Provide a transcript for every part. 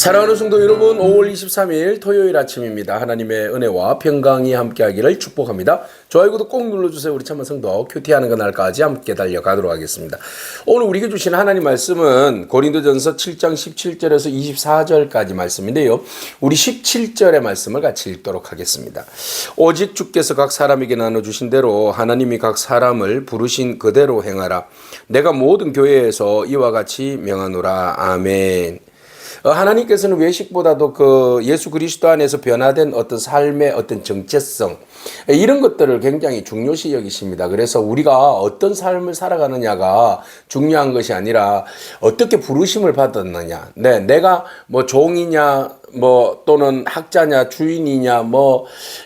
사랑하는 성도 여러분, 5월 23일 토요일 아침입니다. 하나님의 은혜와 평강이 함께하기를 축복합니다. 좋아요, 구독 꼭 눌러주세요. 우리 참만 성도 큐티하는 그날까지 함께 달려가도록 하겠습니다. 오늘 우리에게 주신 하나님 말씀은 고린도전서 7장 17절에서 24절까지 말씀인데요. 우리 17절의 말씀을 같이 읽도록 하겠습니다. 오직 주께서 각 사람에게 나눠주신 대로 하나님이 각 사람을 부르신 그대로 행하라. 내가 모든 교회에서 이와 같이 명하노라. 아멘. 하나님께서는 외식보다도 그 예수 그리스도 안에서 변화된 어떤 삶의 어떤 정체성, 이런 것들을 굉장히 중요시 여기십니다. 그래서 우리가 어떤 삶을 살아가느냐가 중요한 것이 아니라 어떻게 부르심을 받았느냐. 네, 내가 뭐 종이냐, 또는 학자냐, 주인이냐,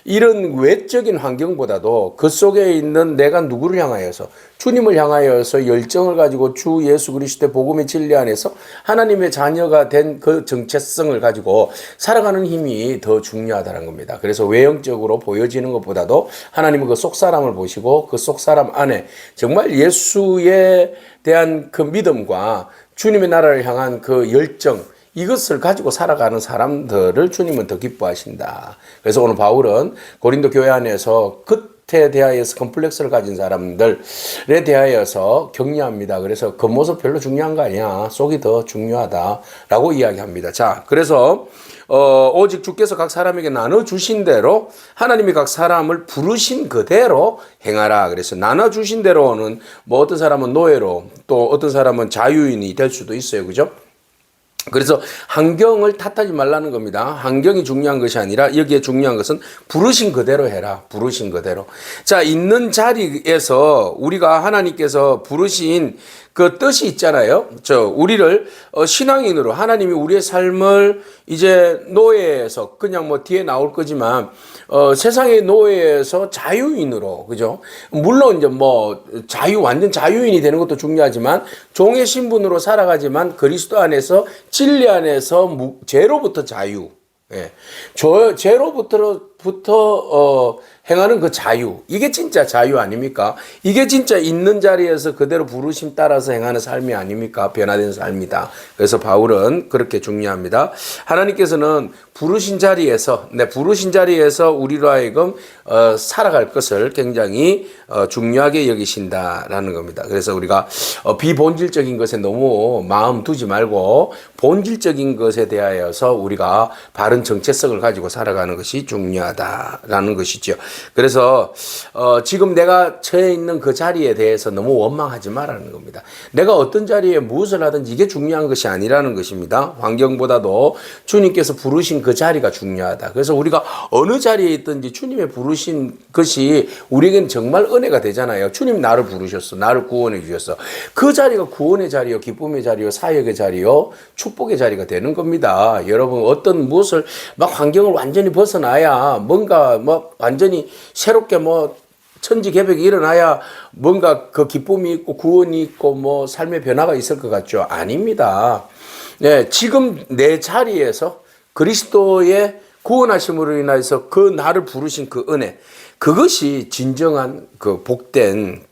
이런 외적인 환경보다도 그 속에 있는 내가 누구를 향하여서, 주님을 향하여서 열정을 가지고 주 예수 그리스도의 복음의 진리 안에서 하나님의 자녀가 된 그 정체성을 가지고 살아가는 힘이 더 중요하다는 겁니다. 그래서 외형적으로 보여지는 것보다도 하나님은 그 속사람을 보시고 그 속사람 안에 정말 예수에 대한 그 믿음과 주님의 나라를 향한 그 열정, 이것을 가지고 살아가는 사람들을 주님은 더 기뻐하신다. 그래서 오늘 바울은 고린도 교회 안에서 겉에 대하여서 컴플렉스를 가진 사람들에 대하여서 격려합니다. 그래서 겉모습 별로 중요한 거 아니야. 속이 더 중요하다라고 이야기합니다. 자, 그래서 오직 주께서 각 사람에게 나눠주신 대로 하나님이 각 사람을 부르신 그대로 행하라. 그래서 나눠주신 대로는 어떤 사람은 노예로, 또 어떤 사람은 자유인이 될 수도 있어요. 그죠? 그래서 환경을 탓하지 말라는 겁니다. 환경이 중요한 것이 아니라 여기에 중요한 것은 부르신 그대로 해라. 부르신 그대로. 자, 있는 자리에서 우리가 하나님께서 부르신 그 뜻이 있잖아요. 우리를 신앙인으로 하나님이 우리의 삶을 이제 노예에서 그냥 뒤에 나올 거지만 세상의 노예에서 자유인으로, 그죠? 물론 이제 완전 자유인이 되는 것도 중요하지만 종의 신분으로 살아가지만 그리스도 안에서 진리 안에서 죄로부터 자유. 예. 죄로부터 행하는 그 자유, 이게 진짜 자유 아닙니까? 이게 진짜 있는 자리에서 그대로 부르심 따라서 행하는 삶이 아닙니까? 변화된 삶이다. 그래서 바울은 그렇게 중요합니다. 하나님께서는 부르신 자리에서 우리로 하여금 살아갈 것을 굉장히 중요하게 여기신다라는 겁니다. 그래서 우리가 비본질적인 것에 너무 마음 두지 말고 본질적인 것에 대하여서 우리가 바른 정체성을 가지고 살아가는 것이 중요하다라는 것이죠. 그래서 지금 내가 처해 있는 그 자리에 대해서 너무 원망하지 말라는 겁니다. 내가 어떤 자리에 무엇을 하든지 이게 중요한 것이 아니라는 것입니다. 환경보다도 주님께서 부르신 그 자리가 중요하다. 그래서 우리가 어느 자리에 있든지 주님의 부르신 것이 우리에게는 정말 은혜가 되잖아요. 주님 나를 부르셨어. 나를 구원해 주셨어. 그 자리가 구원의 자리요, 기쁨의 자리요, 사역의 자리요, 축복의 자리가 되는 겁니다. 여러분, 어떤 무엇을 환경을 완전히 벗어나야 뭔가 완전히 새롭게 천지개벽이 일어나야 뭔가 그 기쁨이 있고 구원이 있고 삶의 변화가 있을 것 같죠? 아닙니다. 네, 지금 내 자리에서 그리스도의 구원하심으로 인해서 그 나를 부르신 그 은혜, 그것이 진정한 그 복된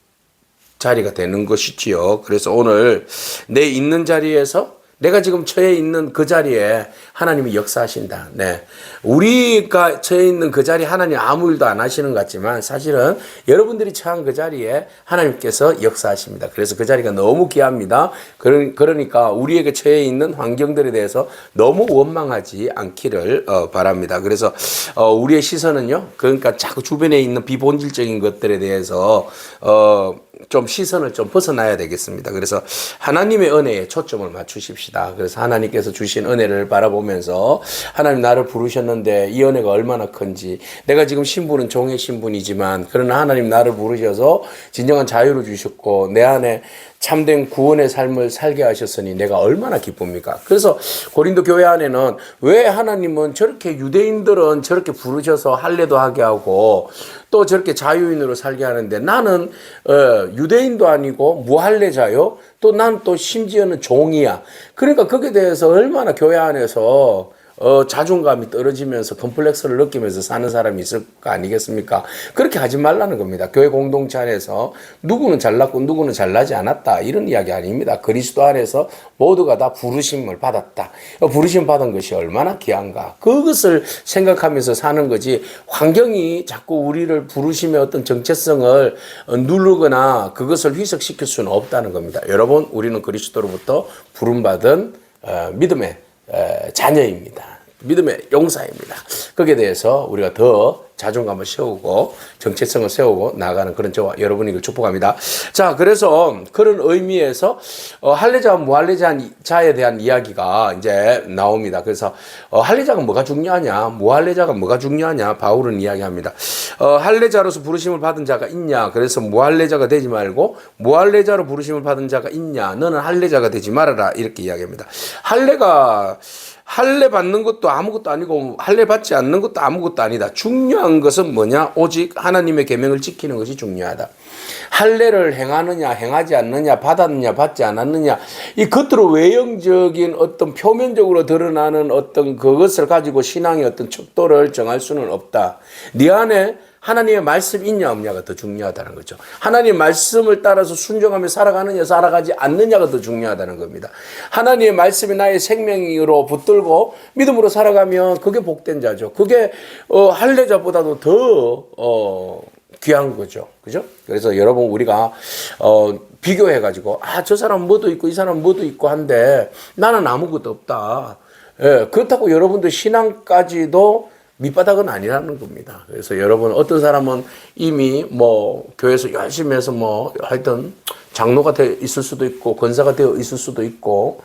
자리가 되는 것이지요. 그래서 오늘 내 있는 자리에서 내가 지금 처해 있는 그 자리에 하나님이 역사하신다. 네. 우리가 처해 있는 그 자리에 하나님 아무 일도 안 하시는 것 같지만 사실은 여러분들이 처한 그 자리에 하나님께서 역사하십니다. 그래서 그 자리가 너무 귀합니다. 그러니까 우리에게 처해 있는 환경들에 대해서 너무 원망하지 않기를 바랍니다. 그래서 우리의 시선은요, 그러니까 자꾸 주변에 있는 비본질적인 것들에 대해서 좀 시선을 좀 벗어나야 되겠습니다. 그래서 하나님의 은혜에 초점을 맞추십시다. 그래서 하나님께서 주신 은혜를 바라보면서 하나님 나를 부르셨는데 이 은혜가 얼마나 큰지, 내가 지금 신분은 종의 신분이지만 그러나 하나님 나를 부르셔서 진정한 자유를 주셨고 내 안에 참된 구원의 삶을 살게 하셨으니 내가 얼마나 기쁩니까? 그래서 고린도 교회 안에는 왜 하나님은 저렇게 유대인들은 저렇게 부르셔서 할례도 하게 하고 또 저렇게 자유인으로 살게 하는데 나는 유대인도 아니고 무할례자요? 또 난 또 심지어는 종이야. 그러니까 거기에 대해서 얼마나 교회 안에서 자존감이 떨어지면서 컴플렉스를 느끼면서 사는 사람이 있을 거 아니겠습니까? 그렇게 하지 말라는 겁니다. 교회 공동체 안에서 누구는 잘났고 누구는 잘나지 않았다 이런 이야기 아닙니다. 그리스도 안에서 모두가 다 부르심을 받았다. 부르심 받은 것이 얼마나 귀한가. 그것을 생각하면서 사는 거지 환경이 자꾸 우리를 부르심의 어떤 정체성을 누르거나 그것을 희석시킬 수는 없다는 겁니다. 여러분 우리는 그리스도로부터 부름받은 믿음의 자녀입니다. 믿음의 용사입니다. 거기에 대해서 우리가 더 자존감을 세우고 정체성을 세우고 나아가는 그런 저와 여러분이길 축복합니다. 자, 그래서 그런 의미에서 할례자와 무할례자에 대한 이야기가 이제 나옵니다. 그래서 할례자가 뭐가 중요하냐, 무할례자가 뭐가 중요하냐 바울은 이야기합니다. 할례자로서 부르심을 받은 자가 있냐, 그래서 무할례자가 되지 말고 무할례자로 부르심을 받은 자가 있냐, 너는 할례자가 되지 말아라 이렇게 이야기합니다. 할례 받는 것도 아무것도 아니고 할례 받지 않는 것도 아무것도 아니다. 중요한 것은 뭐냐? 오직 하나님의 계명을 지키는 것이 중요하다. 할례를 행하느냐 행하지 않느냐 받았느냐 받지 않았느냐 이 겉으로 외형적인 어떤 표면적으로 드러나는 어떤 그것을 가지고 신앙의 어떤 척도를 정할 수는 없다. 네 안에 하나님의 말씀이 있냐 없냐가 더 중요하다는 거죠. 하나님의 말씀을 따라서 순종하며 살아가느냐 살아가지 않느냐가 더 중요하다는 겁니다. 하나님의 말씀이 나의 생명으로 붙들고 믿음으로 살아가면 그게 복된 자죠. 그게 할례자보다도 더 귀한 거죠. 그죠? 그래서 여러분 우리가 비교해가지고 저 사람은 뭐도 있고 이 사람은 뭐도 있고 한데 나는 아무것도 없다. 예, 그렇다고 여러분들 신앙까지도 밑바닥은 아니라는 겁니다. 그래서 여러분 어떤 사람은 이미 뭐 교회에서 열심히 해서 뭐 하여튼 장로가 되어 있을 수도 있고 권사가 되어 있을 수도 있고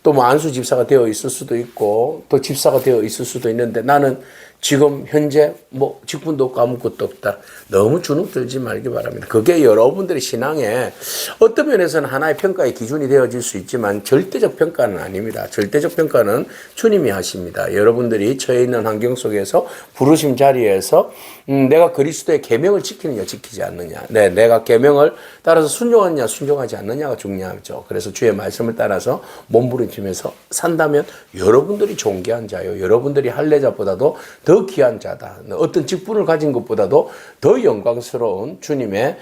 또 뭐 안수 집사가 되어 있을 수도 있고 또 집사가 되어 있을 수도 있는데 나는 지금 현재 뭐 직분도 없고 아무것도 없다. 너무 주눅 들지 말기 바랍니다. 그게 여러분들의 신앙에 어떤 면에서는 하나의 평가의 기준이 되어질 수 있지만 절대적 평가는 아닙니다. 절대적 평가는 주님이 하십니다. 여러분들이 처해 있는 환경 속에서 부르심 자리에서 내가 그리스도의 계명을 지키느냐 지키지 않느냐, 내가 계명을 따라서 순종하느냐 순종하지 않느냐가 중요하죠. 그래서 주의 말씀을 따라서 몸부림치면서 산다면 여러분들이 존귀한 자요, 여러분들이 할례자보다도 더 귀한 자다. 어떤 직분을 가진 것보다도 더 영광스러운 주님의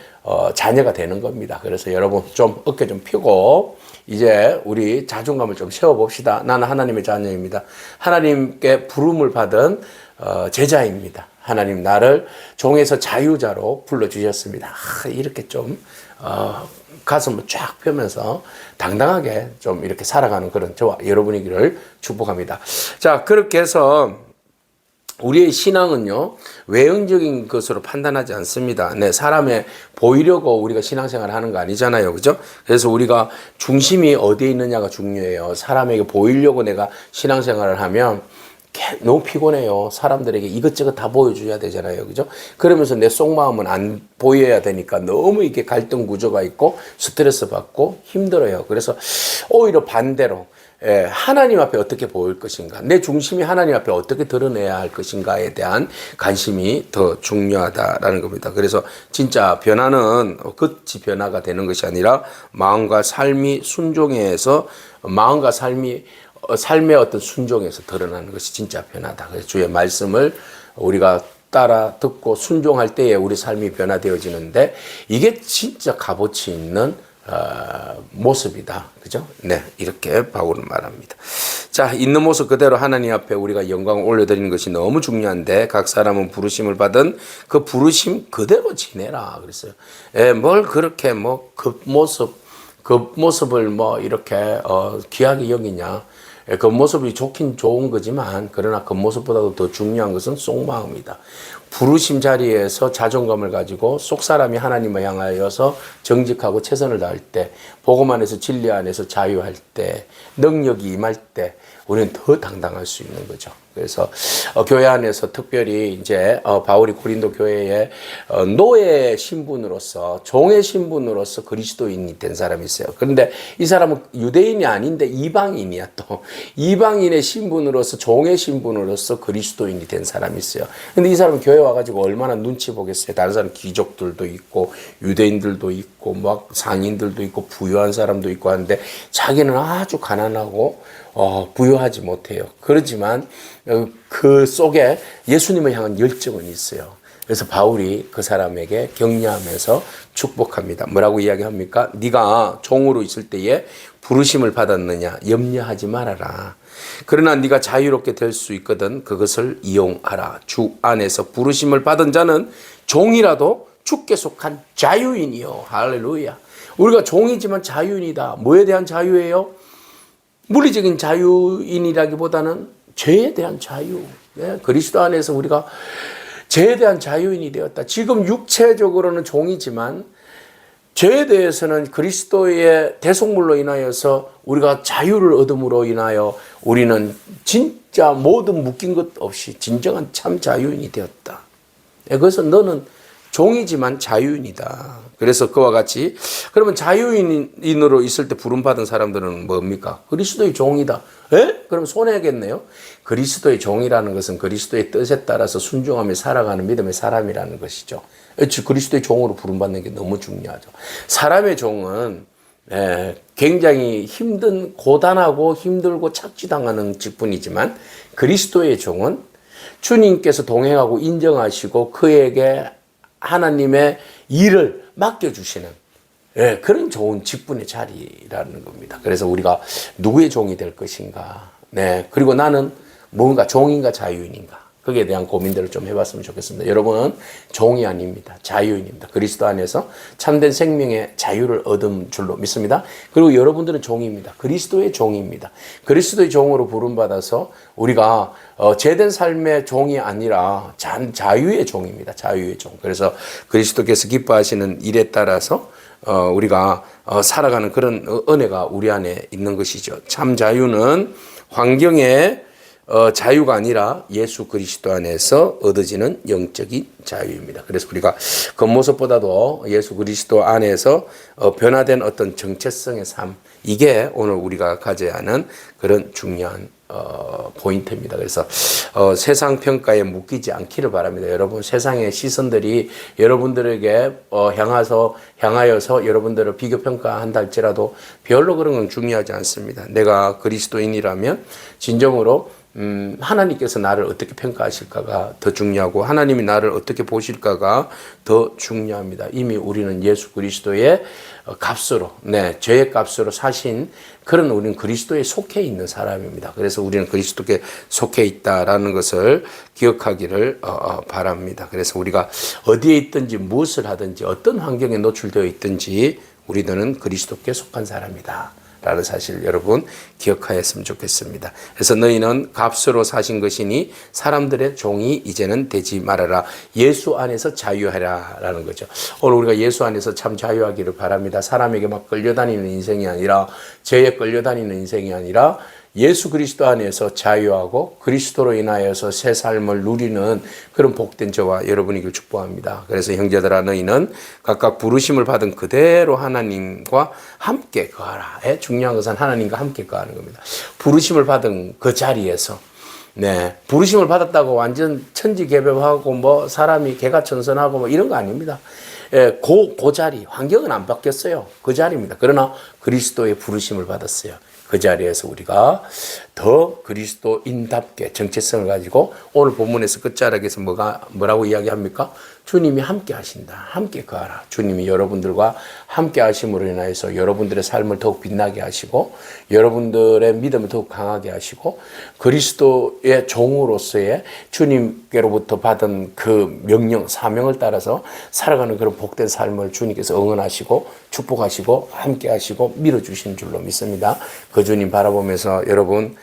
자녀가 되는 겁니다. 그래서 여러분 좀 어깨 좀 펴고 이제 우리 자존감을 좀 세워봅시다. 나는 하나님의 자녀입니다. 하나님께 부름을 받은 제자입니다. 하나님 나를 종에서 자유자로 불러주셨습니다. 이렇게 좀 가슴을 쫙 펴면서 당당하게 좀 이렇게 살아가는 그런 저와 여러분이기를 축복합니다. 자, 그렇게 해서 우리의 신앙은요, 외형적인 것으로 판단하지 않습니다. 사람에 보이려고 우리가 신앙생활을 하는 거 아니잖아요. 그죠? 그래서 우리가 중심이 어디에 있느냐가 중요해요. 사람에게 보이려고 내가 신앙생활을 하면 너무 피곤해요. 사람들에게 이것저것 다 보여줘야 되잖아요. 그죠? 그러면서 내 속마음은 안 보여야 되니까 너무 이렇게 갈등 구조가 있고 스트레스 받고 힘들어요. 그래서 오히려 반대로 하나님 앞에 어떻게 보일 것인가, 내 중심이 하나님 앞에 어떻게 드러내야 할 것인가에 대한 관심이 더 중요하다라는 겁니다. 그래서 진짜 변화는 끝이 변화가 되는 것이 아니라 마음과 삶이 순종해서 마음과 삶의 어떤 순종에서 드러나는 것이 진짜 변화다. 그래서 주의 말씀을 우리가 따라 듣고 순종할 때에 우리 삶이 변화되어지는데 이게 진짜 값어치 있는 모습이다. 그죠? 네. 이렇게 바울은 말합니다. 자, 있는 모습 그대로 하나님 앞에 우리가 영광을 올려드리는 것이 너무 중요한데 각 사람은 부르심을 받은 그 부르심 그대로 지내라. 그랬어요. 뭘 그렇게 뭐 겉모습을 뭐 이렇게 귀하게 여기냐. 겉모습이 좋긴 좋은 거지만 그러나 겉모습보다도 더 중요한 것은 속마음이다. 부르심 자리에서 자존감을 가지고 속사람이 하나님을 향하여서 정직하고 최선을 다할 때, 복음 안에서 진리 안에서 자유할 때, 능력이 임할 때 우리는 더 당당할 수 있는 거죠. 그래서 교회 안에서 특별히 이제 바울이 고린도 교회에 노예 신분으로서, 종의 신분으로서 그리스도인이 된 사람이 있어요. 그런데 이 사람은 유대인이 아닌데 이방인이야. 또 이방인의 신분으로서, 종의 신분으로서 그리스도인이 된 사람이 있어요. 근데 이 사람은 교회 와가지고 얼마나 눈치 보겠어요. 다른 사람 귀족들도 있고 유대인들도 있고 막 상인들도 있고 부유한 사람도 있고 하는데 자기는 아주 가난하고 부여하지 못해요. 그렇지만 그 속에 예수님을 향한 열정은 있어요. 그래서 바울이 그 사람에게 격려하면서 축복합니다. 뭐라고 이야기합니까? 네가 종으로 있을 때에 부르심을 받았느냐? 염려하지 말아라. 그러나 네가 자유롭게 될 수 있거든 그것을 이용하라. 주 안에서 부르심을 받은 자는 종이라도 주께 속한 자유인이요. 할렐루야. 우리가 종이지만 자유인이다. 뭐에 대한 자유예요? 물리적인 자유인이라기보다는 죄에 대한 자유. 네? 그리스도 안에서 우리가 죄에 대한 자유인이 되었다. 지금 육체적으로는 종이지만 죄에 대해서는 그리스도의 대속물로 인하여서 우리가 자유를 얻음으로 인하여 우리는 진짜 모든 묶인 것 없이 진정한 참 자유인이 되었다. 그래서 너는 종이지만 자유인이다. 그래서 그와 같이 그러면 자유인으로 있을 때 부름받은 사람들은 뭡니까? 그리스도의 종이다. 그럼 손해겠네요. 그리스도의 종이라는 것은 그리스도의 뜻에 따라서 순종하며 살아가는 믿음의 사람이라는 것이죠. 그리스도의 종으로 부름받는 게 너무 중요하죠. 사람의 종은 굉장히 고단하고 힘들고 착취당하는 직분이지만 그리스도의 종은 주님께서 동행하고 인정하시고 그에게 하나님의 일을 맡겨주시는 그런 좋은 직분의 자리라는 겁니다. 그래서 우리가 누구의 종이 될 것인가. 그리고 나는 뭔가 종인가 자유인인가. 거기에 대한 고민들을 좀 해봤으면 좋겠습니다. 여러분은 종이 아닙니다. 자유인입니다. 그리스도 안에서 참된 생명의 자유를 얻은 줄로 믿습니다. 그리고 여러분들은 종입니다. 그리스도의 종입니다. 그리스도의 종으로 부름받아서 우리가 죄된 삶의 종이 아니라 자유의 종입니다. 자유의 종. 그래서 그리스도께서 기뻐하시는 일에 따라서 우리가 살아가는 그런 은혜가 우리 안에 있는 것이죠. 참 자유는 환경의 자유가 아니라 예수 그리스도 안에서 얻어지는 영적인 자유입니다. 그래서 우리가 겉모습보다도 예수 그리스도 안에서 변화된 어떤 정체성의 삶, 이게 오늘 우리가 가져야 하는 그런 중요한 포인트입니다. 그래서 세상 평가에 묶이지 않기를 바랍니다. 여러분, 세상의 시선들이 여러분들에게 향하여서 여러분들을 비교 평가한다 할지라도 별로 그런 건 중요하지 않습니다. 내가 그리스도인이라면 진정으로 하나님께서 나를 어떻게 평가하실까가 더 중요하고 하나님이 나를 어떻게 보실까가 더 중요합니다. 이미 우리는 예수 그리스도의 값으로, 죄의 값으로 사신 그런 우리는 그리스도에 속해 있는 사람입니다. 그래서 우리는 그리스도께 속해 있다라는 것을 기억하기를 바랍니다. 그래서 우리가 어디에 있든지 무엇을 하든지 어떤 환경에 노출되어 있든지 우리들은 그리스도께 속한 사람이다 라는 사실 여러분 기억하였으면 좋겠습니다. 그래서 너희는 값으로 사신 것이니 사람들의 종이 이제는 되지 말아라. 예수 안에서 자유하라 라는 거죠. 오늘 우리가 예수 안에서 참 자유하기를 바랍니다. 사람에게 막 끌려다니는 인생이 아니라 죄에 끌려다니는 인생이 아니라 예수 그리스도 안에서 자유하고 그리스도로 인하여서 새 삶을 누리는 그런 복된 저와 여러분이길 축복합니다. 그래서 형제들아 너희는 각각 부르심을 받은 그대로 하나님과 함께 거하라. 중요한 것은 하나님과 함께 거하는 겁니다. 부르심을 받은 그 자리에서 부르심을 받았다고 완전 천지개벽하고 사람이 개가천선하고 이런 거 아닙니다. 그 자리, 환경은 안 바뀌었어요. 그 자리입니다. 그러나 그리스도의 부르심을 받았어요. 그 자리에서 우리가 더 그리스도인답게 정체성을 가지고 오늘 본문에서 끝자락에서 뭐라고 이야기합니까? 주님이 함께 하신다. 함께 거하라. 주님이 여러분들과 함께 하심으로 인하여서 여러분들의 삶을 더욱 빛나게 하시고 여러분들의 믿음을 더욱 강하게 하시고 그리스도의 종으로서의 주님께로부터 받은 그 명령, 사명을 따라서 살아가는 그런 복된 삶을 주님께서 응원하시고 축복하시고 함께 하시고 밀어주신 줄로 믿습니다. 그 주님 바라보면서 여러분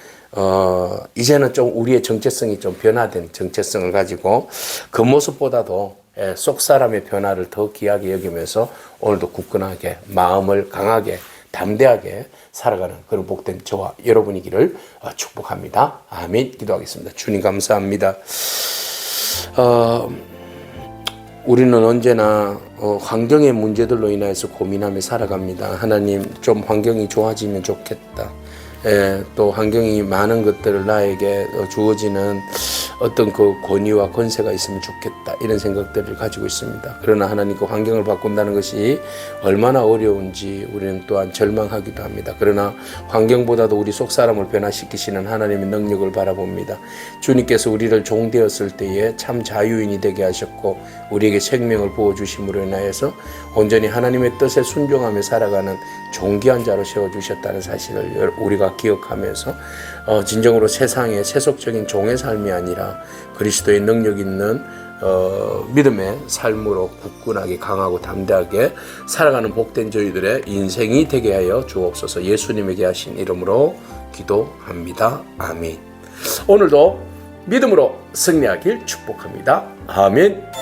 이제는 좀 우리의 정체성이 좀 변화된 정체성을 가지고 그 모습보다도 속 사람의 변화를 더 귀하게 여기면서 오늘도 굳건하게 마음을 강하게 담대하게 살아가는 그런 복된 저와 여러분이기를 축복합니다. 아멘. 기도하겠습니다. 주님 감사합니다. 우리는 언제나 환경의 문제들로 인해서 고민하며 살아갑니다. 하나님 좀 환경이 좋아지면 좋겠다. 또 환경이 많은 것들을 나에게 주어지는 어떤 그 권위와 권세가 있으면 좋겠다, 이런 생각들을 가지고 있습니다. 그러나 하나님 그 환경을 바꾼다는 것이 얼마나 어려운지 우리는 또한 절망하기도 합니다. 그러나 환경보다도 우리 속 사람을 변화시키시는 하나님의 능력을 바라봅니다. 주님께서 우리를 종되었을 때에 참 자유인이 되게 하셨고 우리에게 생명을 부어주심으로 인하여서 온전히 하나님의 뜻에 순종하며 살아가는 존귀한 자로 세워주셨다는 사실을 우리가 기억하면서 진정으로 세상의 세속적인 종의 삶이 아니라 그리스도의 능력 있는 믿음의 삶으로 굳건하게 강하고 담대하게 살아가는 복된 저희들의 인생이 되게 하여 주옵소서. 예수님에게 하신 이름으로 기도합니다. 아멘. 오늘도 믿음으로 승리하길 축복합니다. 아멘.